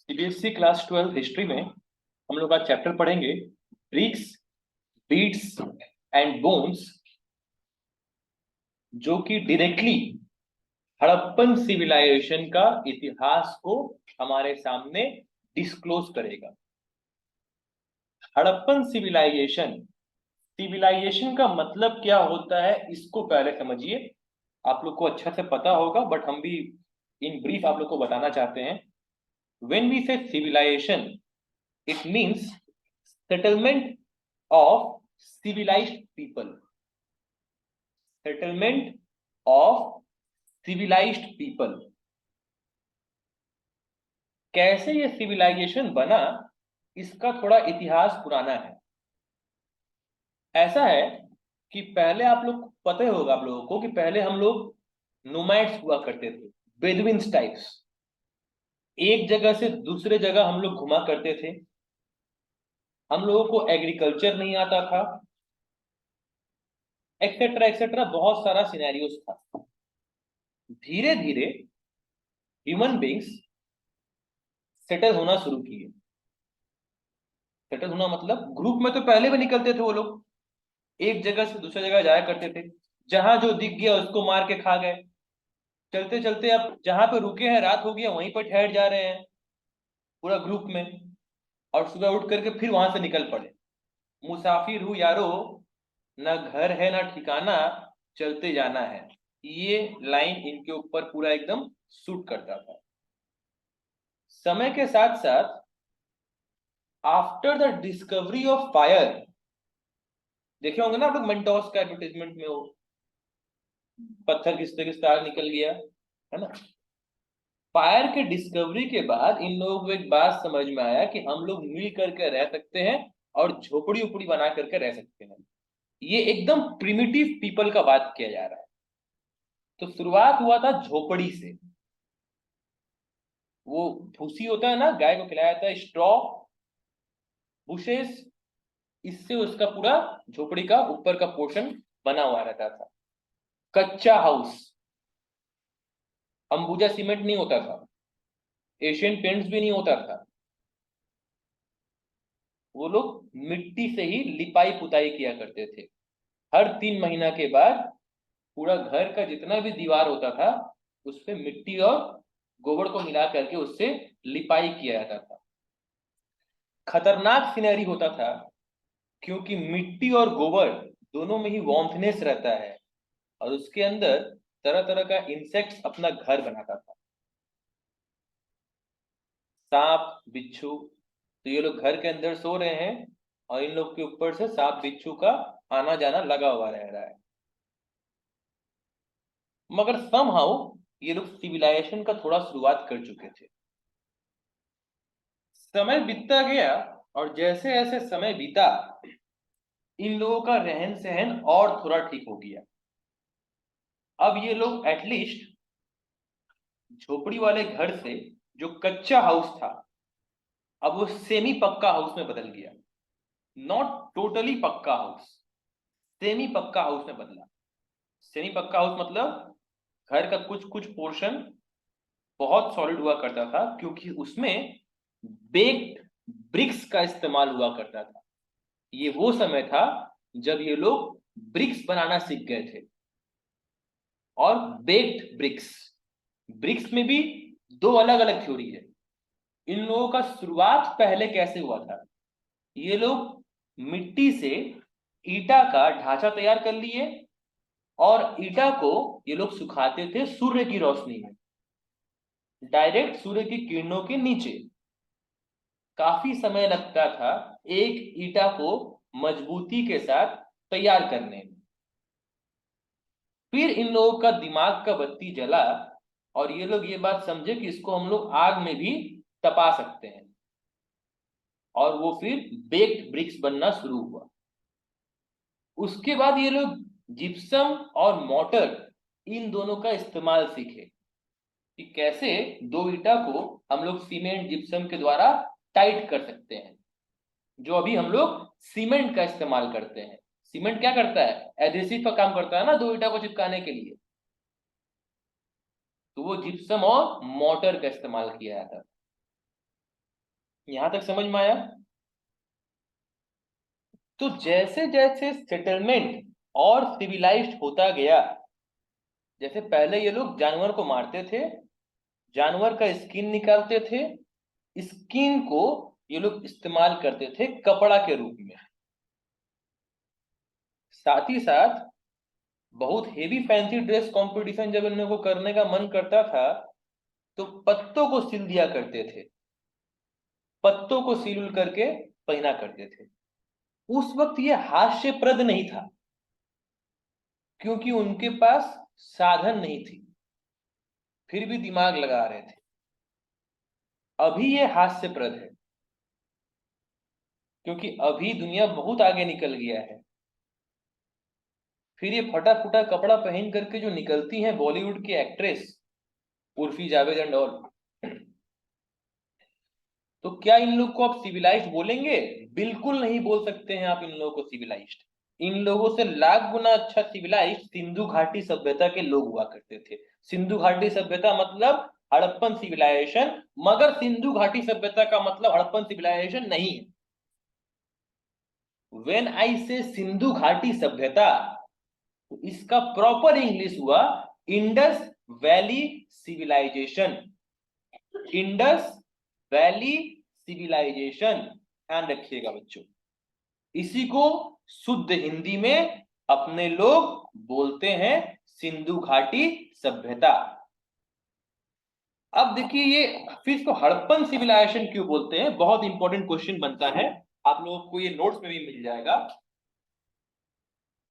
CBSE class 12 history में हम लोग आज चैप्टर पढ़ेंगे ब्रिक्स, बीट्स एंड बोन्स, जो कि डायरेक्टली हड़प्पन सिविलाइजेशन का इतिहास को हमारे सामने डिस्क्लोज करेगा। हड़प्पन सिविलाइजेशन सिविलाइजेशन का मतलब क्या होता है, इसको पहले समझिए। आप लोग को अच्छा से पता होगा, बट हम भी इन ब्रीफ आप लोग को बताना चाहते हैं। व्हेन वी से civilisation, it means settlement of civilized people. Settlement of civilized people. कैसे ये सिविलाइजेशन बना, इसका थोड़ा इतिहास पुराना है। ऐसा है कि पहले आप लोग पता ही होगा आप लोगों को कि पहले हम लोग नोमैड्स हुआ करते थे, बेदुइन्स टाइप्स। एक जगह से दूसरे जगह हम लोग घुमा करते थे। हम लोगों को एग्रीकल्चर नहीं आता था, एक्सेट्रा एक्सेट्रा, बहुत सारा सिनेरियोस था। धीरे धीरे ह्यूमन बींग्स सेटल होना शुरू किए। सेटल होना मतलब ग्रुप में तो पहले भी निकलते थे वो लोग, एक जगह से दूसरी जगह जाया करते थे। जहां जो दिख गया उसको मार के खा गए। चलते चलते अब जहां पे रुके हैं, रात हो गया, वहीं पर ठहर जा रहे हैं पूरा ग्रुप में। और सुबह उठ करके फिर वहां से निकल पड़े। मुसाफिर हूँ यारो, ना घर है ना ठिकाना, चलते जाना है। ये लाइन इनके ऊपर पूरा एकदम सूट करता था। समय के साथ साथ after the discovery of fire, देखे होंगे ना आप लोग मेंटोस का एडवर्टाइजमेंट में, वो पत्थर किसते किसते आग निकल गया, है ना। फायर के डिस्कवरी के बाद इन लोगों को एक बात समझ में आया कि हम लोग मिल करके रह सकते हैं और झोपड़ी उपड़ी बना करके रह सकते हैं। ये एकदम प्रिमिटिव पीपल का बात किया जा रहा है। तो शुरुआत हुआ था झोपड़ी से। वो भूसी होता है ना, गाय को खिलाया जाता है, स्ट्रॉ, बुशेस, इससे उसका पूरा झोपड़ी का ऊपर का पोर्शन बना हुआ रहता था। कच्चा हाउस, अंबुजा सीमेंट नहीं होता था, एशियन पेंट्स भी नहीं होता था। वो लोग मिट्टी से ही लिपाई पुताई किया करते थे। हर 3 महीना के बाद पूरा घर का जितना भी दीवार होता था, उस पे मिट्टी और गोबर को मिला करके उससे लिपाई किया जाता था। खतरनाक सिनेरी होता था, क्योंकि मिट्टी और गोबर दोनों में ही वार्मथनेस रहता है, और उसके अंदर तरह तरह का इंसेक्ट्स अपना घर बनाता था। सांप, बिच्छू, तो ये लोग घर के अंदर सो रहे हैं और इन लोग के ऊपर से सांप बिच्छू का आना जाना लगा हुआ रह रहा है। मगर समहाउ ये लोग सिविलाइजेशन का थोड़ा शुरुआत कर चुके थे। समय बीतता गया, और जैसे जैसे समय बीता, इन लोगों का रहन सहन और थोड़ा ठीक हो गया। अब ये लोग एटलीस्ट झोपड़ी वाले घर से जो कच्चा हाउस था, अब वो सेमी पक्का हाउस में बदल गया। नॉट टोटली पक्का हाउस, सेमी पक्का हाउस में बदला। सेमी पक्का हाउस मतलब घर का कुछ कुछ पोर्शन बहुत सॉलिड हुआ करता था, क्योंकि उसमें बेक्ड ब्रिक्स का इस्तेमाल हुआ करता था। ये वो समय था जब ये लोग ब्रिक्स बनाना सीख गए थे। और बेक्ड ब्रिक्स, ब्रिक्स में भी दो अलग अलग थ्योरी है। इन लोगों का शुरुआत पहले कैसे हुआ था, ये लोग मिट्टी से ईटा का ढांचा तैयार कर लिए, और ईटा को ये लोग सुखाते थे सूर्य की रोशनी में, डायरेक्ट सूर्य की किरणों के नीचे। काफी समय लगता था एक ईटा को मजबूती के साथ तैयार करने में। फिर इन लोगों का दिमाग का बत्ती जला, और ये लोग ये बात समझे कि इसको हम लोग आग में भी तपा सकते हैं, और वो फिर बेक्ड ब्रिक्स बनना शुरू हुआ। उसके बाद ये लोग जिप्सम और मोटर, इन दोनों का इस्तेमाल सीखे कि कैसे दो ईटा को हम लोग सीमेंट जिप्सम के द्वारा टाइट कर सकते हैं, जो अभी हम लोग सीमेंट का इस्तेमाल करते हैं। सीमेंट क्या करता है, एडहेसिव का काम करता है ना, दो ईटा को चिपकाने के लिए। तो वो जिप्सम और मोटर का इस्तेमाल किया जाता था। यहां तक समझ में आया? तो जैसे जैसे सेटलमेंट और सिविलाइज्ड होता गया, जैसे पहले ये लोग जानवर को मारते थे, जानवर का स्किन निकालते थे, स्किन को ये लोग इस्तेमाल करते थे कपड़ा के रूप में। साथ ही साथ बहुत हेवी फैंसी ड्रेस कंपटीशन जब इन लोगों को करने का मन करता था, तो पत्तों को सिल दिया करते थे, पत्तों को सिल उल करके पहना करते थे। उस वक्त ये हास्यप्रद नहीं था, क्योंकि उनके पास साधन नहीं थी, फिर भी दिमाग लगा रहे थे। अभी ये हास्यप्रद है, क्योंकि अभी दुनिया बहुत आगे निकल गया है। फिर ये फटा फुटा कपड़ा पहन करके जो निकलती हैं बॉलीवुड की actress, Urfi Javed and all, तो क्या इन लोग को आप सिविलाइज्ड बोलेंगे? बिल्कुल नहीं बोल सकते हैं आप इन लोगों को सिविलाइज्ड। इन लोगों से लाख गुना अच्छा सिविलाइज्ड सिंधु घाटी सभ्यता के लोग हुआ करते थे। सिंधु घाटी सभ्यता मतलब हड़प्पन सिविलाइजेशन, मगर सिंधु घाटी सभ्यता का मतलब हड़प्पन सिविलाइजेशन नहीं है। व्हेन आई से सिंधु घाटी सभ्यता, तो इसका प्रॉपर इंग्लिश हुआ Indus valley civilisation. Indus valley civilisation, ध्यान रखिएगा बच्चों। इसी को शुद्ध हिंदी में अपने लोग बोलते हैं सिंधु घाटी सभ्यता। अब देखिए, ये फिर इसको हड़प्पन सिविलाइजेशन क्यों बोलते हैं, बहुत इंपॉर्टेंट क्वेश्चन बनता है, आप लोगों को ये नोट्स में भी मिल जाएगा।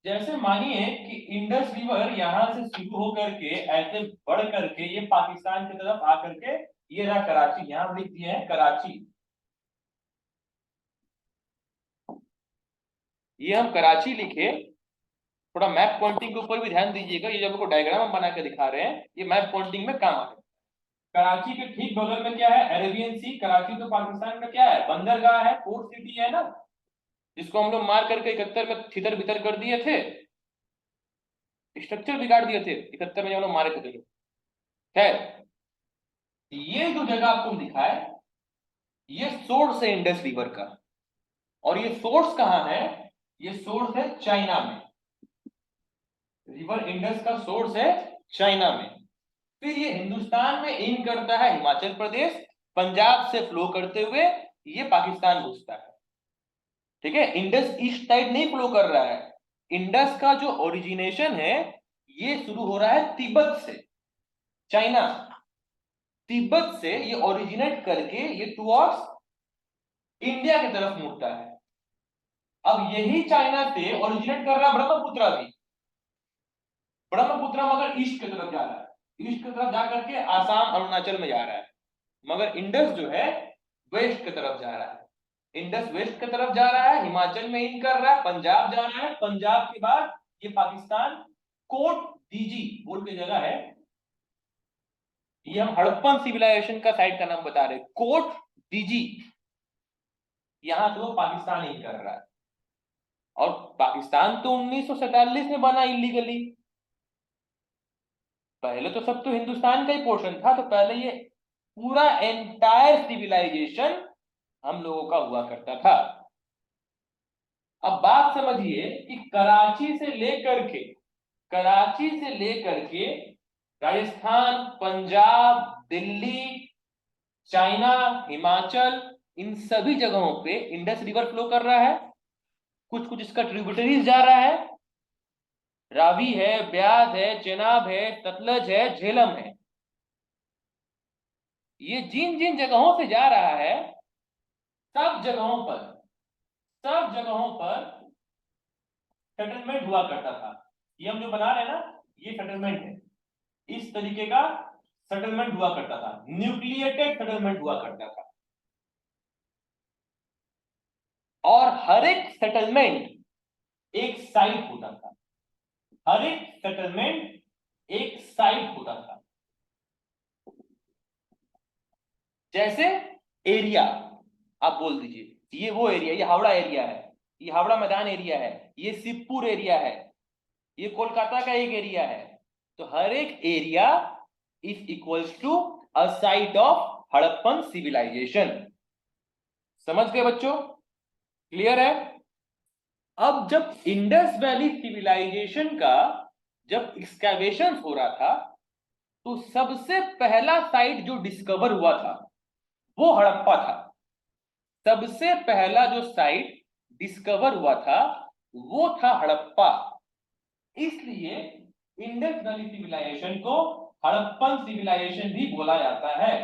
जैसे मानिए कि इंडस रिवर यहां से शुरू होकर के ऐसे बढ़ करके ये पाकिस्तान की तरफ आकर के, ये रहा कराची, यहां लिख दिए हैं कराची। ये हम कराची लिखे, थोड़ा मैप पॉइंटिंग के ऊपर भी ध्यान दीजिएगा, ये जब आपको डायग्राम हम बना के दिखा रहे हैं, ये मैप पॉइंटिंग में काम आता है। कराची के ठीक बगल में क्या है? अरेबियन सी। कराची तो पाकिस्तान का क्या है? बंदरगाह है, पोर्ट सिटी है ना, जिसको हम लोग मार करके 71 में थितर बितर कर दिए थे, स्ट्रक्चर बिगाड़ दिए थे 71 में जब हम लोग मारे थे तो। खैर, ये जो जगह आपको दिखा है, ये सोर्स है इंडस रिवर का। और ये सोर्स कहां है? ये सोर्स है चाइना में। रिवर इंडस का सोर्स है चाइना में। फिर ये हिंदुस्तान में इन करता है हिमाचल प्रदेश, पंजाब से फ्लो करते हुए ये पाकिस्तान घुसता है। ठीक है, इंडस ईस्ट साइड नहीं फ्लो कर रहा है। इंडस का जो ओरिजिनेशन है, ये शुरू हो रहा है तिब्बत से, चाइना। तिब्बत से ये ओरिजिनेट करके ये टुवर्ड्स इंडिया की तरफ मुड़ता है। अब यही चाइना से ओरिजिनेट कर रहा है ब्रह्मपुत्र भी। ब्रह्मपुत्र मगर ईस्ट की तरफ जा रहा है, ईस्ट की तरफ जा करके आसाम अरुणाचल में जा रहा है। मगर इंडस जो है वेस्ट की तरफ जा रहा है। इंडस वेस्ट की तरफ जा रहा है, हिमाचल में इन कर रहा है, पंजाब जा रहा है, पंजाब के बाद ये पाकिस्तान, कोट दीजी बोल के जगह है, ये हम हड़प्पन सिविलाइजेशन का साइट का नाम बता रहे, कोट दीजी, यहां से वो पाकिस्तान इन कर रहा है। और पाकिस्तान तो 1947 में बना इलीगली, पहले तो सब तो हिंदुस्तान का ही पोर्शन था, तो पहले ये पूरा एंटायर सिविलाइजेशन हम लोगों का हुआ करता था। अब बात समझिए कि कराची से लेकर के राजस्थान, पंजाब, दिल्ली, चाइना, हिमाचल, इन सभी जगहों पे इंडस रिवर फ्लो कर रहा है। कुछ कुछ इसका ट्रिब्यूटरीज जा रहा है, रावी है, ब्यास है, चेनाब है, सतलज है, झेलम है। ये जिन जिन जगहों से जा रहा है, सब जगहों पर सब जगहों पर सेटलमेंट हुआ करता था। ये हम जो बना रहे हैं ना, ये सेटलमेंट है। इस तरीके का सेटलमेंट हुआ करता था, न्यूक्लिएटेड सेटलमेंट हुआ करता था। और हर एक सेटलमेंट एक साइट होता था, हर एक सेटलमेंट एक साइट होता था। जैसे एरिया, आप बोल दीजिए ये वो एरिया, ये हावड़ा एरिया है, ये हावड़ा मैदान एरिया है, ये शिवपुर एरिया है, ये कोलकाता का एक एरिया है। तो हर एक area is equals to a site of Harappan civilisation. समझ गए बच्चों? क्लियर है? अब जब इंडस वैली सिविलाइजेशन का जब एक्सकैवेशन हो रहा था, तो सबसे पहला साइट जो डिस्कवर हुआ था वो हड़प्पा था। सबसे पहला जो साइट डिस्कवर हुआ था वो था हड़प्पा। इसलिए इंडस वैली सिविलाइजेशन को हड़प्पन सिविलाइजेशन भी बोला जाता है।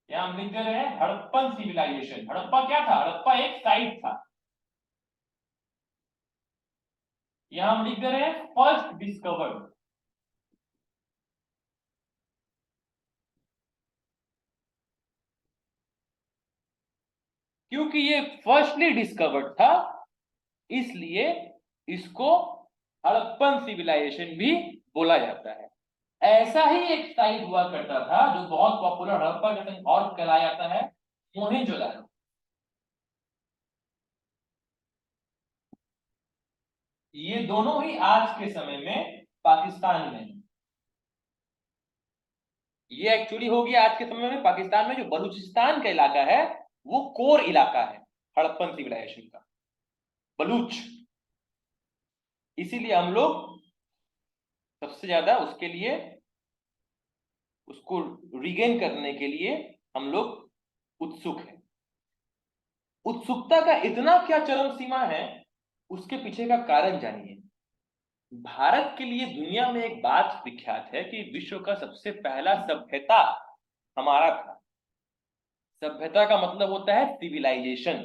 यहां हम लिख दे रहे हैं हड़प्पन सिविलाइजेशन। हड़प्पा क्या था? हड़प्पा एक साइट था। यहां हम लिख दे रहे हैं फर्स्ट डिस्कवर्ड। क्योंकि ये फर्स्टली डिस्कवर्ड था, इसलिए इसको हड़प्पन सिविलाइजेशन भी बोला जाता है। ऐसा ही एक साइट हुआ करता था जो बहुत पॉपुलर हड़प्पा के संग और कहलाया जाता है मोहेंजोदारो। ये दोनों ही आज के समय में पाकिस्तान में। ये एक्चुअली हो गया आज के समय में पाकिस्तान में, जो बलूचिस्तान का इलाका है वो कोर इलाका है हड़प्पन सिविलाइजेशन का, बलूच। इसीलिए हम लोग सबसे ज्यादा उसके लिए, उसको रिगेन करने के लिए हम लोग उत्सुक हैं। उत्सुकता का इतना क्या चरम सीमा है, उसके पीछे का कारण जानिए। भारत के लिए दुनिया में एक बात विख्यात है कि विश्व का सबसे पहला सभ्यता हमारा था। सभ्यता का मतलब होता है सिविलाइजेशन।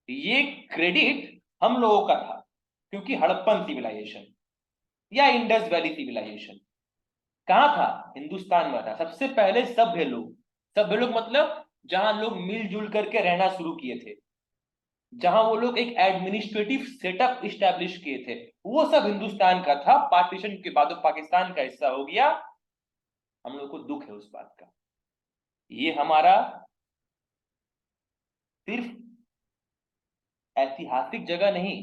ये क्रेडिट हम लोगों का था, क्योंकि हड़प्पन सिविलाइजेशन या इंडस वैली सिविलाइजेशन कहां था? हिंदुस्तान में था। सबसे पहले सभ्य लोग, सभ्य लोग मतलब जहां लोग मिलजुल करके रहना शुरू किए थे, जहां वो लोग एक एडमिनिस्ट्रेटिव सेटअप इस्टेब्लिश किए थे, वो सब हिंदुस्तान का था। पार्टीशन के बाद वो पाकिस्तान का हिस्सा हो गया। हम लोग को दुख है उस बात का। ये हमारा सिर्फ ऐतिहासिक जगह नहीं,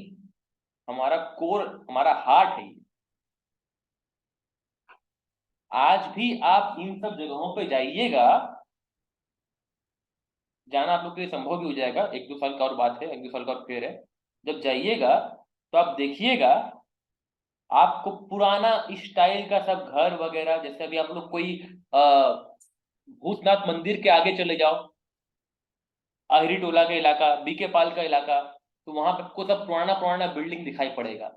हमारा कोर, हमारा हार्ट है। आज भी आप इन सब जगहों पे जाइएगा, जाना आप लोग के लिए संभव भी हो जाएगा, एक दो साल का और बात है, एक दो साल का और फिर है। जब जाइएगा तो आप देखिएगा, आपको पुराना स्टाइल का सब घर वगैरह, जैसे अभी आप लोग कोई भूतनाथ मंदिर के आगे चले जाओ, आहिरी टोला का इलाका, बीके पाल का इलाका, तो वहां पर आपको सब पुराना पुराना बिल्डिंग दिखाई पड़ेगा,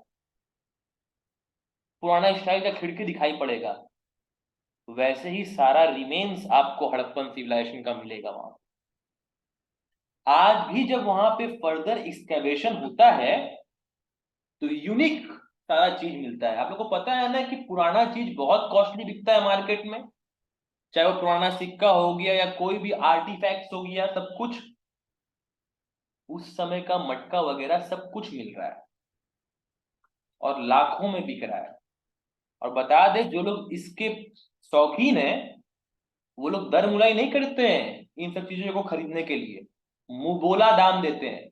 पुराना स्टाइल का खिड़की दिखाई पड़ेगा। वैसे ही सारा रिमेन्स आपको हड़प्पन सिविलाइजेशन का मिलेगा वहां। आज भी जब वहां पे फर्दर एक्सकैवेशन होता है तो यूनिक सारा चीज मिलता है। आप लोग को पता है ना कि पुराना चीज बहुत कॉस्टली बिकता है मार्केट में, चाहे वो पुराना सिक्का हो गया या कोई भी आर्टिफैक्ट हो गया, सब कुछ उस समय का मटका वगैरह सब कुछ मिल रहा है और लाखों में बिक रहा है। और बता दे, जो लोग इसके शौकीन हैं वो लोग दर मुलाई नहीं करते हैं इन सब चीजों को खरीदने के लिए, मुंह बोला दाम देते हैं।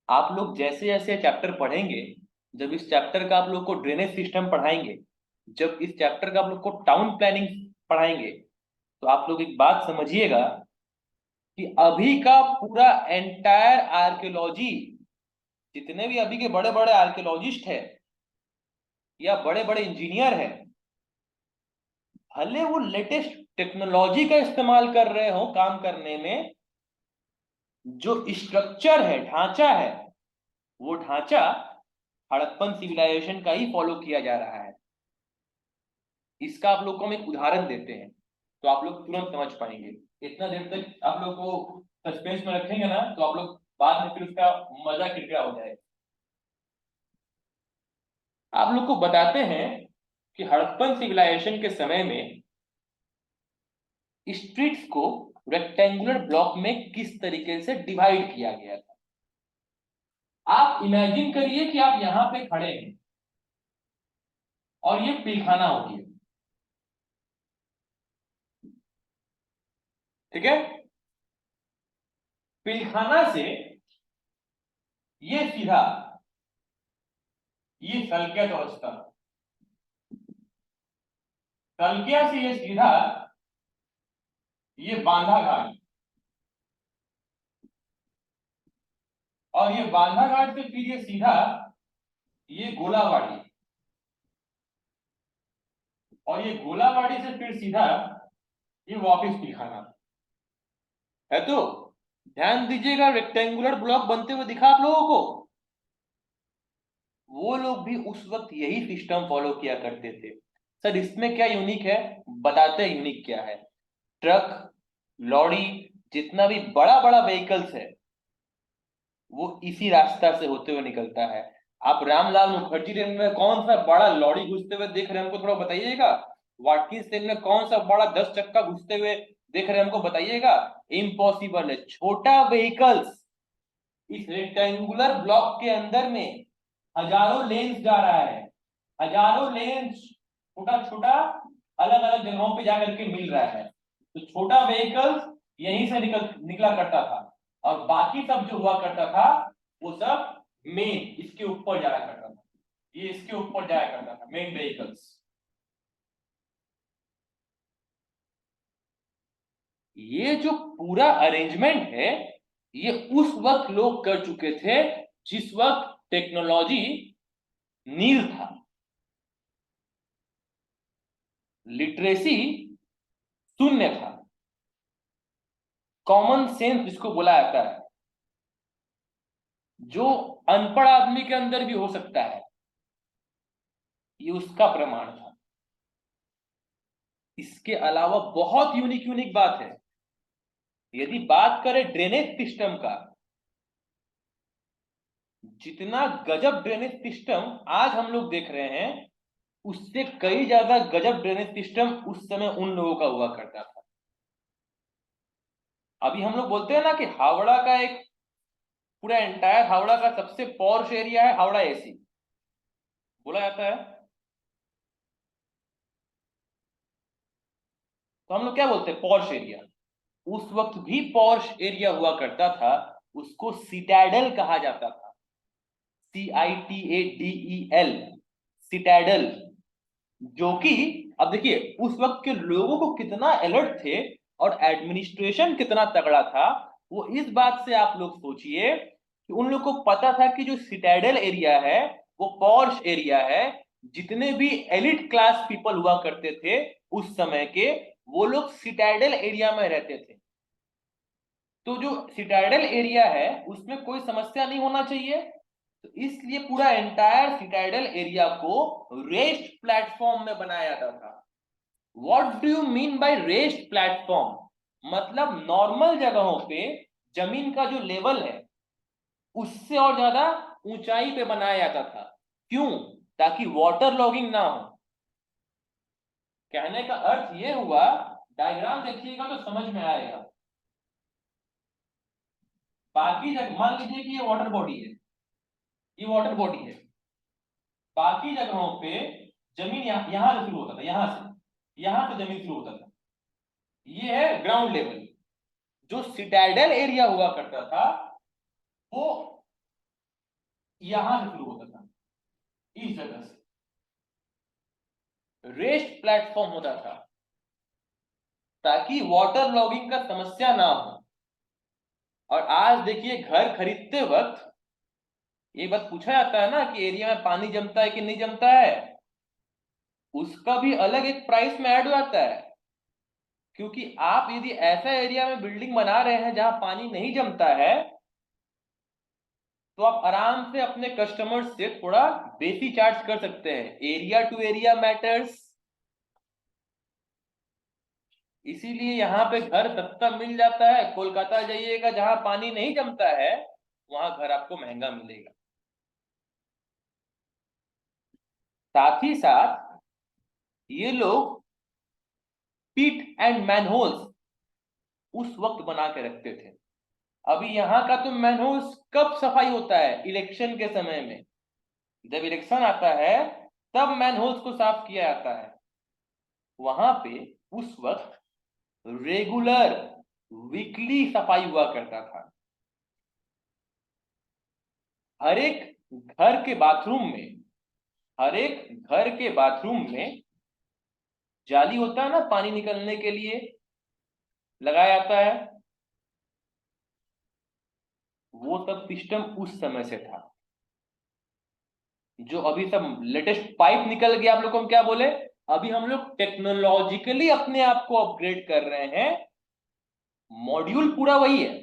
आप लोग जैसे जैसे चैप्टर पढ़ेंगे, जब इस चैप्टर का आप लोग को ड्रेनेज सिस्टम पढ़ाएंगे, जब इस चैप्टर का आप लोग को टाउन प्लानिंग पढ़ाएंगे, तो आप लोग एक बात समझिएगा कि अभी का पूरा एंटायर आर्कियोलॉजी, जितने भी अभी के बड़े बड़े आर्कियोलॉजिस्ट हैं या बड़े बड़े इंजीनियर हैं, भले वो लेटेस्ट टेक्नोलॉजी का इस्तेमाल कर रहे हो काम करने में, जो स्ट्रक्चर है, ढांचा है, वो ढांचा हड़प्पन सिविलाइजेशन का ही फॉलो किया जा रहा है। इसका आप लोग को हम एक उदाहरण देते हैं तो आप लोग तुरंत समझ पाएंगे। इतना देर तक आप लोग को सस्पेंस में रखेंगे ना तो आप लोग बाद में फिर उसका मजा किरकिरा हो जाएगा। आप लोग को बताते हैं कि हड़प्पन सिविलाइजेशन के समय में स्ट्रीट्स को रेक्टेंगुलर ब्लॉक में किस तरीके से डिवाइड किया गया था। आप इमेजिन करिए कि आप यहां पे खड़े हैं और ये पिलखाना हो गया, ठीक है? पिलखाना से ये सीधा, ये सल्किया चौरस्ता, सल्किया से ये सीधा ये बांधा घाट, और ये बांधा घाट से फिर ये सीधा ये गोलावाड़ी, और ये गोलावाड़ी से फिर सीधा ये वापस दिखाना है। तो ध्यान दीजिएगा, रेक्टेंगुलर ब्लॉक बनते हुए दिखा आप लोगों को। वो लोग भी उस वक्त यही सिस्टम फॉलो किया करते थे। सर इसमें क्या यूनिक है, बताते हैं यूनिक क्या है। ट्रक, लॉरी, जितना भी बड़ा बड़ा व्हीकल्स है वो इसी रास्ता से होते हुए निकलता है। आप रामलाल मुखर्जी ट्रेन में कौन सा बड़ा लॉरी घुसते हुए देख रहे हैं, हमको थोड़ा बताइएगा। वाटकिंस ट्रेन में कौन सा बड़ा 10 चक्का घुसते हुए देख रहे हैं, हमको बताइएगा। इम्पॉसिबल है। छोटा व्हीकल्स इस रेक्टेंगुलर ब्लॉक के अंदर में हजारों लेंस जा रहा है, हजारों लेंस छोटा छोटा अलग अलग जगहों पे जाकर के मिल रहा है। तो छोटा व्हीकल्स यहीं से निकला करता था, और बाकी सब जो हुआ करता था वो सब मेन इसके ऊपर जाया करता था, ये इसके ऊपर जाया करता था, मेन व्हीकल्स। ये जो पूरा अरेंजमेंट है ये उस वक्त लोग कर चुके थे जिस वक्त टेक्नोलॉजी नील था, लिटरेसी शून्य था, कॉमन सेंस जिसको बोला जाता है, जो अनपढ़ आदमी के अंदर भी हो सकता है, ये उसका प्रमाण था। इसके अलावा बहुत यूनिक यूनिक बात है। यदि बात करें ड्रेनेज सिस्टम का, जितना गजब ड्रेनेज सिस्टम आज हम लोग देख रहे हैं उससे कई ज्यादा गजब ड्रेनेज सिस्टम उस समय उन लोगों का हुआ करता था। अभी हम लोग बोलते हैं ना कि हावड़ा का एक पूरा एंटायर हावड़ा का सबसे पॉश एरिया है हावड़ा एसी, बोला जाता है। तो हम लोग क्या बोलते हैं, पॉश एरिया। उस वक्त भी पॉश एरिया हुआ करता था, उसको सिटैडल कहा जाता था। CITADEL, सिटैडल। जो कि अब देखिए उस वक्त के लोगों को कितना अलर्ट थे और एडमिनिस्ट्रेशन कितना तगड़ा था, वो इस बात से आप लोग सोचिए कि उन लोग को पता था कि जो सिटैडल एरिया है वो पॉश एरिया है। जितने भी एलिट क्लास पीपल हुआ करते थे उस समय के, वो लोग सिटैडल एरिया में रहते थे। तो जो सिटाइडल एरिया है उसमें कोई समस्या नहीं होना चाहिए, तो इसलिए पूरा एंटायर सिटाइडल एरिया को रेस्ट प्लेटफॉर्म में बनाया जाता था। What do you mean by rest platform, मतलब नॉर्मल जगहों पे जमीन का जो लेवल है उससे और ज्यादा ऊंचाई पे बनाया जाता था। क्यों? ताकि वाटर लॉगिंग ना हो। कहने का अर्थ ये हुआ, डायग्राम देखिएगा तो समझ में आएगा। बाकी जगह मान लीजिए कि ये वाटर बॉडी है, ये वाटर बॉडी है, बाकी जगहों पे जमीन यहां से शुरू होता था, यहां से जमीन शुरू होता था। ये है ग्राउंड लेवल। जो सिटाइडल एरिया हुआ करता था वो यहां से शुरू होता था, इस जगह से रेस्ट प्लेटफॉर्म होता था ताकि वाटर लॉगिंग का समस्या ना हो। और आज देखिए घर खरीदते वक्त ये बात पूछा जाता है ना कि एरिया में पानी जमता है कि नहीं जमता है, उसका भी अलग एक प्राइस में ऐड हो जाता है। क्योंकि आप यदि ऐसा एरिया में बिल्डिंग बना रहे हैं जहां पानी नहीं जमता है, तो आप आराम से अपने कस्टमर्स से थोड़ा बेसी चार्ज कर सकते हैं। Area to area matters. इसीलिए यहाँ पे घर सस्ता मिल जाता है, कोलकाता जाइएगा जहां पानी नहीं जमता है वहां घर आपको महंगा मिलेगा। साथ ही साथ ये लोग पिट एंड मैनहोल्स उस वक्त बना के रखते थे। अभी यहाँ का तो मैनहोल्स कब सफाई होता है, इलेक्शन के समय में। जब इलेक्शन आता है तब मैनहोल्स को साफ किया जाता है। वहां पे उस वक्त रेगुलर वीकली सफाई हुआ करता था। हर एक घर के बाथरूम में, हर एक घर के बाथरूम में जाली होता है ना पानी निकलने के लिए, लगाया जाता है। वो सब सिस्टम उस समय से था। जो अभी सब लेटेस्ट पाइप निकल गया, आप लोग को हम क्या बोले, अभी हम लोग टेक्नोलॉजिकली अपने आप को अपग्रेड कर रहे हैं, मॉड्यूल पूरा वही है।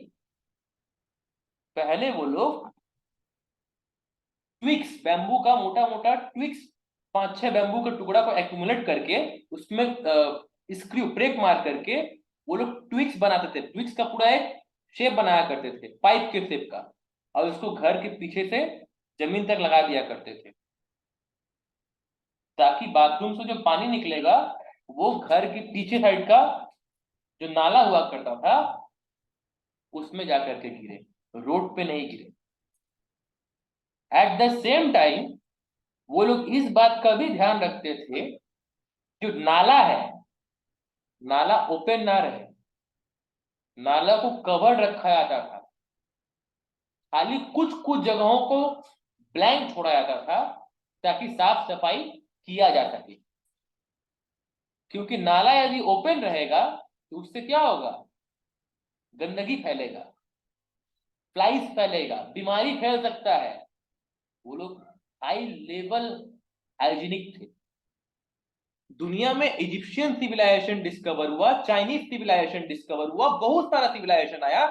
पहले वो लोग ट्विक्स, बैम्बू का मोटा मोटा ट्विक्स, 5-6 बैम्बू के टुकड़ा को एक्यूमुलेट करके उसमें स्क्रू ब्रेक मार करके वो लोग ट्विक्स बनाते थे। ट्विक्स का पूरा एक शेप बनाया करते थे, पाइप के शेप का, और उसको घर के पीछे से जमीन तक लगा दिया करते थे, ताकि बाथरूम से जो पानी निकलेगा वो घर के पीछे साइड का जो नाला हुआ करता था उसमें जाकर के गिरे, रोड पे नहीं गिरे। एट द सेम टाइम वो लोग इस बात का भी ध्यान रखते थे, जो नाला है, नाला ओपन ना रहे, नाला को कवर्ड रखा जाता था, खाली कुछ कुछ जगहों को ब्लैंक छोड़ा जाता था ताकि साफ सफाई किया जा सके। क्योंकि नाला यदि ओपन रहेगा तो उससे क्या होगा, गंदगी फैलेगा, फ्लाइज फैलेगा, बीमारी फैल सकता है। वो लोग हाई लेवल हाइजीनिक थे। दुनिया में इजिप्शियन सिविलाइजेशन डिस्कवर हुआ, चाइनीज सिविलाइजेशन डिस्कवर हुआ, बहुत सारा सिविलाइजेशन आया,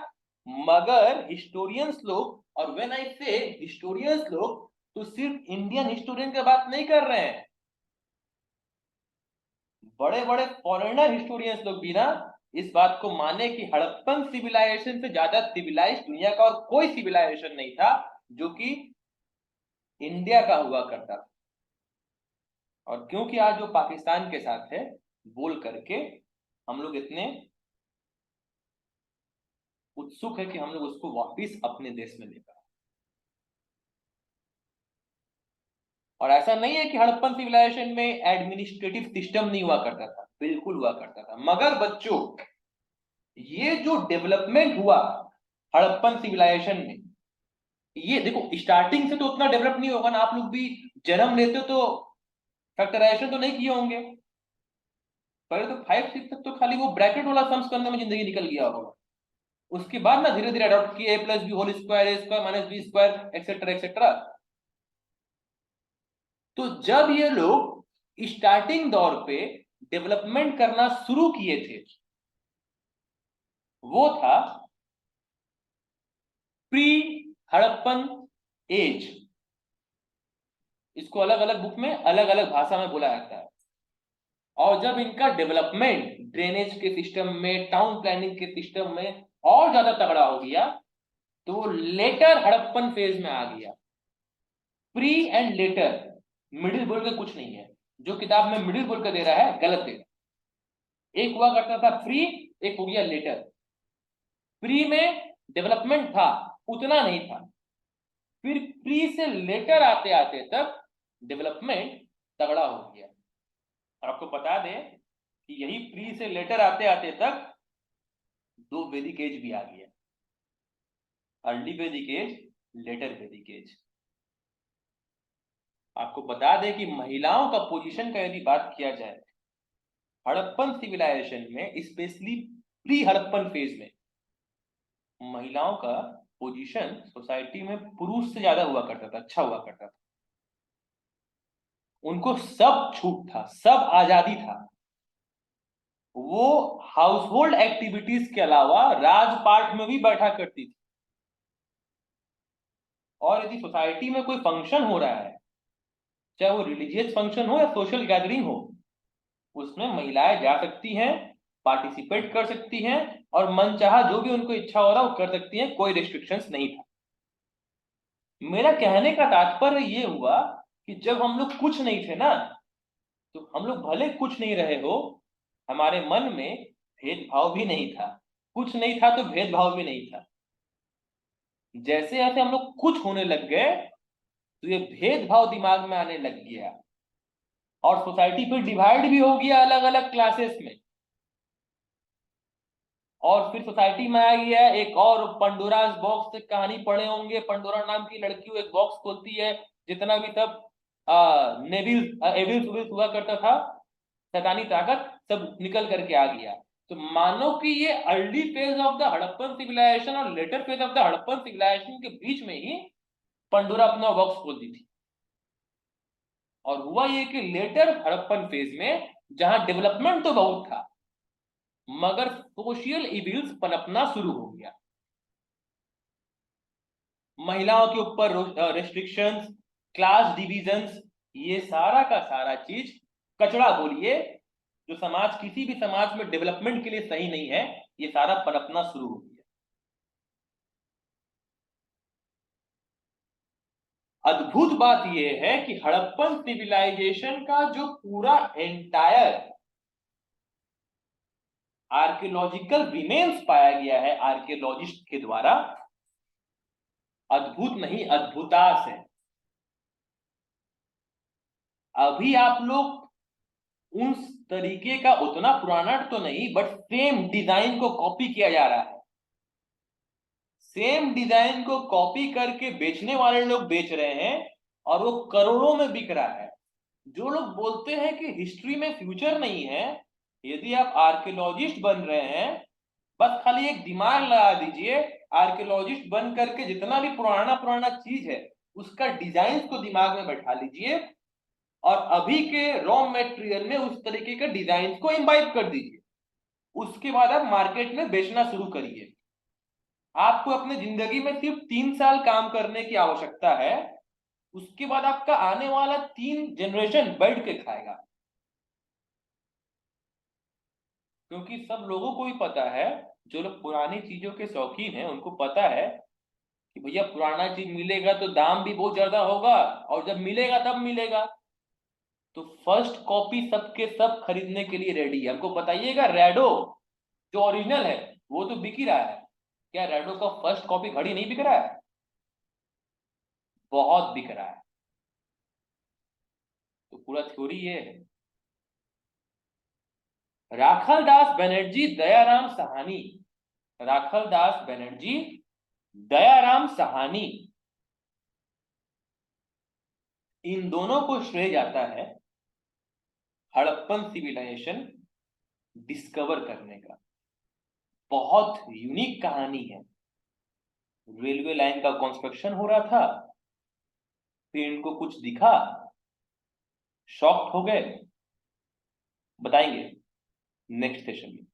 मगर हिस्टोरियंस लोग, और व्हेन आई से हिस्टोरियंस लोग, तो सिर्फ इंडियन हिस्टोरियन की बात नहीं कर रहे हैं, बड़े बड़े फॉरेनर हिस्टोरियंस लोग भी ना इस बात को माने कि हड़प्पन सिविलाइजेशन से ज्यादा सिविलाइज दुनिया का और कोई सिविलाइजेशन नहीं था जो कि इंडिया का हुआ करता था। और क्योंकि आज जो पाकिस्तान के साथ है, बोल करके हम लोग इतने उत्सुक है कि हम लोग उसको वापिस अपने देश में लेकर। और ऐसा नहीं है कि हड़प्पन सिविलाइजेशन में एडमिनिस्ट्रेटिव सिस्टम नहीं हुआ करता था, बिल्कुल हुआ करता था। मगर बच्चों, ये जो डेवलपमेंट हुआ हड़प्पन सिविलाइजेशन में, ये देखो स्टार्टिंग से तो उतना डेवलप नहीं होगा ना, आप लोग भी जन्म लेते हो तो फैक्टराइजेशन तो नहीं किए होंगे। पहले तो 5-6 तक तो खाली वो ब्रैकेट वाला सम्स करने में जिंदगी निकल गया होगा। उसके बाद ना धीरे धीरे अडॉप्ट किए A plus B whole square, A square minus B square, etcetera etcetera. तो जब ये लोग स्टार्टिंग दौर पे डेवलपमेंट करना शुरू किए थे, वो था प्री हड़प्पन एज। इसको अलग अलग बुक में अलग अलग भाषा में बोला जाता है। और जब इनका डेवलपमेंट ड्रेनेज के सिस्टम में, टाउन प्लानिंग के सिस्टम में और ज्यादा तगड़ा हो गया, तो वो लेटर हड़प्पन फेज में आ गया। प्री एंड लेटर, मिडिल बोल के कुछ नहीं है। जो किताब में मिडिल बोल के दे रहा है गलत दे रहा है। एक हुआ करता था प्री, एक हो गया लेटर। प्री में डेवलपमेंट था, उतना नहीं था। फिर प्री से लेटर आते आते तक डेवलपमेंट तगड़ा हो गया। और आपको बता दें कि यही प्री से लेटर आते आते तक दो वैदिक एज भी आ गया, अर्ली वैदिक एज, लेटर वैदिक एज। आपको बता दें कि महिलाओं का पोजीशन का यदि बात किया जाए हड़प्पन सिविलाइजेशन में, स्पेशली प्री हड़प्पन फेज में, महिलाओं का पोजीशन सोसाइटी में पुरुष से ज्यादा हुआ करता था, अच्छा हुआ करता था। उनको सब छूट था, सब आजादी था। वो हाउस होल्ड एक्टिविटीज के अलावा राजपाट में भी बैठा करती थी। और यदि सोसाइटी में कोई फंक्शन हो रहा है, चाहे वो रिलीजियस फंक्शन हो या सोशल गैदरिंग हो, उसमें महिलाएं जा सकती हैं, पार्टिसिपेट कर सकती हैं, और मनचाहा जो भी उनको इच्छा हो रहा है वो कर सकती हैं, कोई रिस्ट्रिक्शंस नहीं था। मेरा कहने का तात्पर्य ये हुआ कि जब हम लोग कुछ नहीं थे ना, तो हम लोग भले कुछ नहीं रहे हो, हमारे मन में भेदभाव भी नहीं था। कुछ नहीं था तो भेदभाव भी नहीं था। जैसे जैसे हम लोग कुछ होने लग गए तो ये भेदभाव दिमाग में आने लग गया, और सोसाइटी फिर डिवाइड भी हो गया अलग अलग क्लासेस में। और फिर सोसाइटी में आ गया एक और पंडोरास बॉक्स, से कहानी पढ़े होंगे, पंडोरा नाम की लड़की वो एक बॉक्स खोलती है, जितना भी सब नेविल एविल्स हुआ करता था, शैतानी ताकत सब निकल करके आ गया। तो मानो कि ये early phase of the Harappan civilisation और later phase of the Harappan civilisation के बीच में ही पंडोरा अपना बॉक्स खोल दी थी। और हुआ ये कि लेटर हड़प्पन फेज में जहां डेवलपमेंट तो बहुत था, मगर सोशल इविल्स पनपना शुरू हो गया। महिलाओं के ऊपर रेस्ट्रिक्शंस, क्लास डिविजन्स, ये सारा का सारा चीज, कचरा बोलिए, जो समाज, किसी भी समाज में डेवलपमेंट के लिए सही नहीं है, ये सारा पनपना शुरू हो गया। अद्भुत बात यह है कि हड़प्पन सिविलाइजेशन का जो पूरा एंटायर आर्कियोलॉजिकल रिमेन्स पाया गया है आर्कियोलॉजिस्ट के द्वारा, अद्भुत नहीं अद्भुतास है। अभी आप लोग उस तरीके का उतना पुराना तो नहीं, बट सेम डिजाइन को कॉपी किया जा रहा है। सेम डिजाइन को कॉपी करके बेचने वाले लोग बेच रहे हैं और वो करोड़ों में बिक रहा है। जो लोग बोलते हैं कि हिस्ट्री में फ्यूचर नहीं है, यदि आप आर्कियोलॉजिस्ट बन रहे हैं, बस खाली एक दिमाग लगा दीजिए, आर्कियोलॉजिस्ट बन करके जितना भी पुराना पुराना चीज है उसका डिजाइन को दिमाग में बैठा लीजिए और अभी के रॉ मटेरियल में उस तरीके के डिजाइन को इम्बाइब कर दीजिए। उसके बाद आप मार्केट में बेचना शुरू करिए। आपको अपने जिंदगी में सिर्फ 3 साल काम करने की आवश्यकता है, उसके बाद आपका आने वाला 3 जनरेशन बैठ के खाएगा। क्योंकि सब लोगों को ही पता है, जो लोग पुरानी चीजों के शौकीन हैं उनको पता है कि भैया पुराना चीज मिलेगा तो दाम भी बहुत ज्यादा होगा, और जब मिलेगा तब मिलेगा। तो फर्स्ट कॉपी सबके सब खरीदने के लिए रेडी है। हमको बताइएगा, रैडो जो ओरिजिनल है वो तो बिक ही रहा है, क्या रैडो का फर्स्ट कॉपी घड़ी नहीं बिक रहा है? बहुत बिक रहा है। तो पूरा थ्योरी ये है। राखल दास बनर्जी, दयाराम साहनी, राखल दास बनर्जी, दयाराम साहनी, इन दोनों को श्रेय जाता है हड़प्पन सिविलाइजेशन डिस्कवर करने का। बहुत यूनिक कहानी है। रेलवे लाइन का कंस्ट्रक्शन हो रहा था, फिर इनको कुछ दिखा, शॉक्ड हो गए। बताएंगे नेक्स्ट सेशन में।